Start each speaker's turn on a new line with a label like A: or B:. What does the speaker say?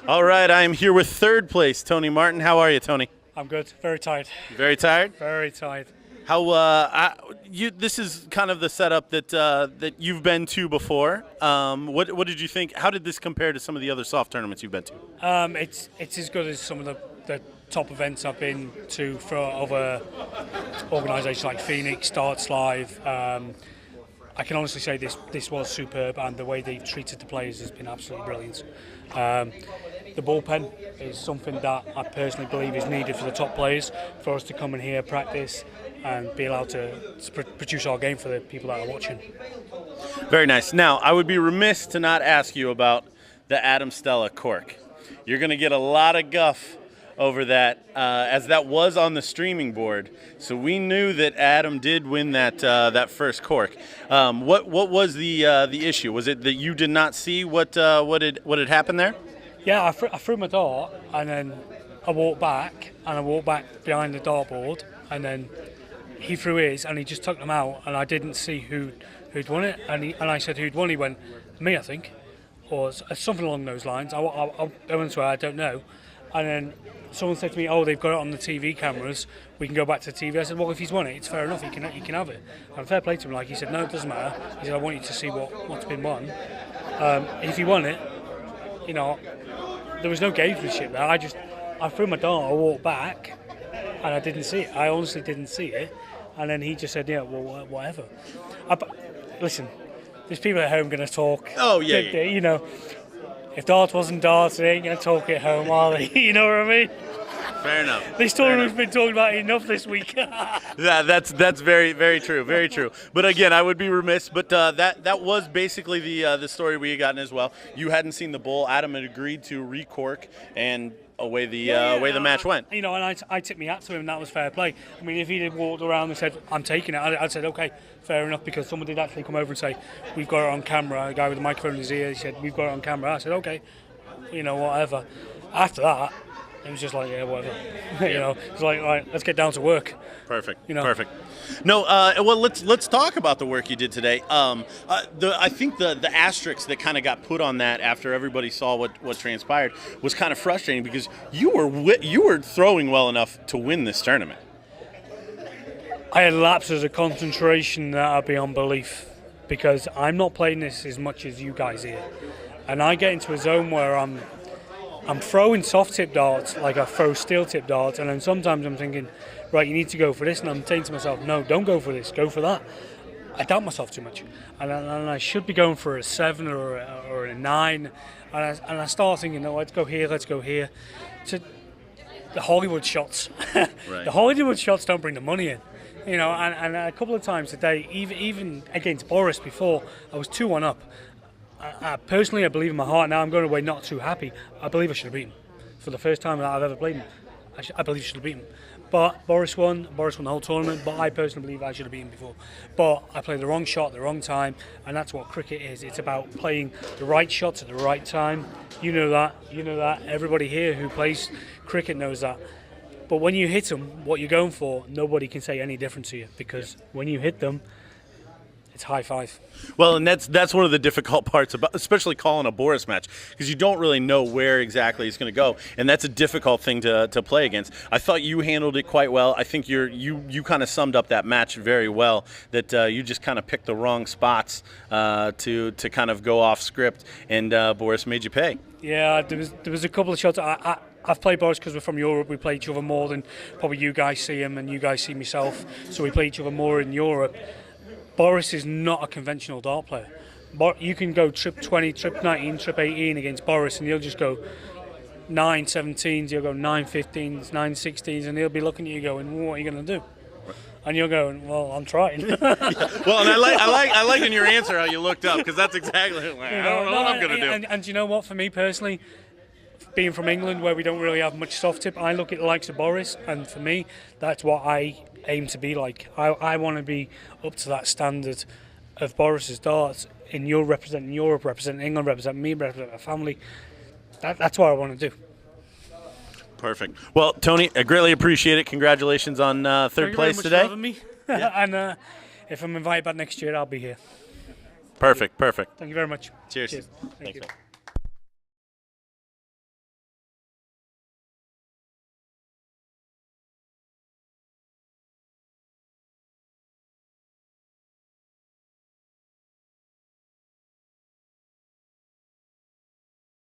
A: All right, I am here with third place, Tony Martin. How are you, Tony?
B: I'm good. Very tired.
A: Very tired?
B: Very tired.
A: How? This is kind of the setup that you've been to before. What did you think? How did this compare to some of the other soft tournaments you've been to?
B: It's as good as some of the top events I've been to for other organisations like Phoenix, Darts Live. I can honestly say this was superb, and the way they've treated the players has been absolutely brilliant. The bullpen is something that I personally believe is needed for the top players, for us to come in here, practice, and be allowed to produce our game for the people that are watching.
A: Very nice. Now, I would be remiss to not ask you about the Adam Stella cork. You're going to get a lot of guff over that, as that was on the streaming board. So we knew that Adam did win that first cork. What was the issue? Was it that you did not see what had happened there?
B: Yeah, I threw my dart, and then I walked back behind the dartboard, and then he threw his, and he just took them out, and I didn't see who'd won it, and I said who'd won. He went, me, I think, or something along those lines. I went to I don't know, and then someone said to me, oh, they've got it on the TV cameras, we can go back to the TV. I said, well, if he's won it, it's fair enough, he can have it. And fair play to him, like he said, no, it doesn't matter. He said, I want you to see what's been won. If he won it, you know, there was no gamesmanship there. I threw my dart, I walked back, and I didn't see it. I honestly didn't see it. And then he just said, yeah, well, whatever. Listen, there's people at home going to talk.
A: Oh, yeah.
B: You know, if darts wasn't darts, they ain't going to talk at home, are they? You know what I mean?
A: Fair enough.
B: This tournament's been talking about enough this week.
A: That's very, very true, very true. But again, I would be remiss. But that was basically the story we had gotten as well. You hadn't seen the bowl. Adam had agreed to recork, and away the match went.
B: You know, and I tipped my hat to him, and that was fair play. I mean, if he'd have walked around and said, I'm taking it, I'd said, okay, fair enough, because someone did actually come over and say, we've got it on camera. A guy with a microphone in his ear, he said, we've got it on camera. I said, okay, you know, whatever. After that, it was just like, yeah, whatever. You know, it's like, all right, let's get down to work.
A: Perfect.
B: You know?
A: Perfect. No, well, let's talk about the work you did today. I think the asterisk that kind of got put on that after everybody saw what transpired was kind of frustrating, because you were throwing well enough to win this tournament.
B: I had lapses of concentration that are beyond belief, because I'm not playing this as much as you guys here, and I get into a zone where I'm throwing soft tip darts like I throw steel tip darts, and then sometimes I'm thinking, right, you need to go for this, and I'm saying to myself, no, don't go for this, go for that. I doubt myself too much, and I should be going for a 7 or a 9, and I start thinking, no, let's go here. So the Hollywood shots,
A: Right.
B: The Hollywood shots don't bring the money in. You know, and a couple of times today, even against Boris before, I was 2-1 up. Personally, I believe in my heart now, I'm going away not too happy. I believe I should have beaten him. For the first time that I've ever played him, I believe I should have beaten him. But Boris won the whole tournament, but I personally believe I should have beaten him before. But I played the wrong shot at the wrong time, and that's what cricket is. It's about playing the right shots at the right time. You know that. Everybody here who plays cricket knows that. But when you hit them, what you're going for, nobody can say any different to you, because when you hit them, it's high five.
A: Well, and that's one of the difficult parts about, especially calling a Boris match, because you don't really know where exactly it's going to go, and that's a difficult thing to play against. I thought you handled it quite well. I think you kind of summed up that match very well. That you just kind of picked the wrong spots to kind of go off script, and Boris made you pay.
B: Yeah, there was a couple of shots. I've played Boris because we're from Europe. We play each other more than probably you guys see him, and you guys see myself. So we play each other more in Europe. Boris is not a conventional dart player. You can go trip 20, trip 19, trip 18 against Boris, and he'll just go 9-17s, he'll go 9-15s, 9-16s, and he'll be looking at you going, what are you going to do? And you're going, well, I'm trying.
A: Yeah. Well, and I like in your answer how you looked up, because that's exactly like, I don't know what I'm going to do.
B: And you know what, for me personally, being from England where we don't really have much soft tip, I look at the likes of Boris, and for me, that's what I aim to be like. I want to be up to that standard of Boris's darts. In Europe, representing Europe, representing England, representing me, representing my family. That's what I want to do.
A: Perfect. Well, Tony, I greatly appreciate it. Congratulations on third place today.
B: Thank you very much for having me. And if I'm invited back next year, I'll be here.
A: Perfect.
B: Thank you very much.
A: Cheers.
B: Thank you.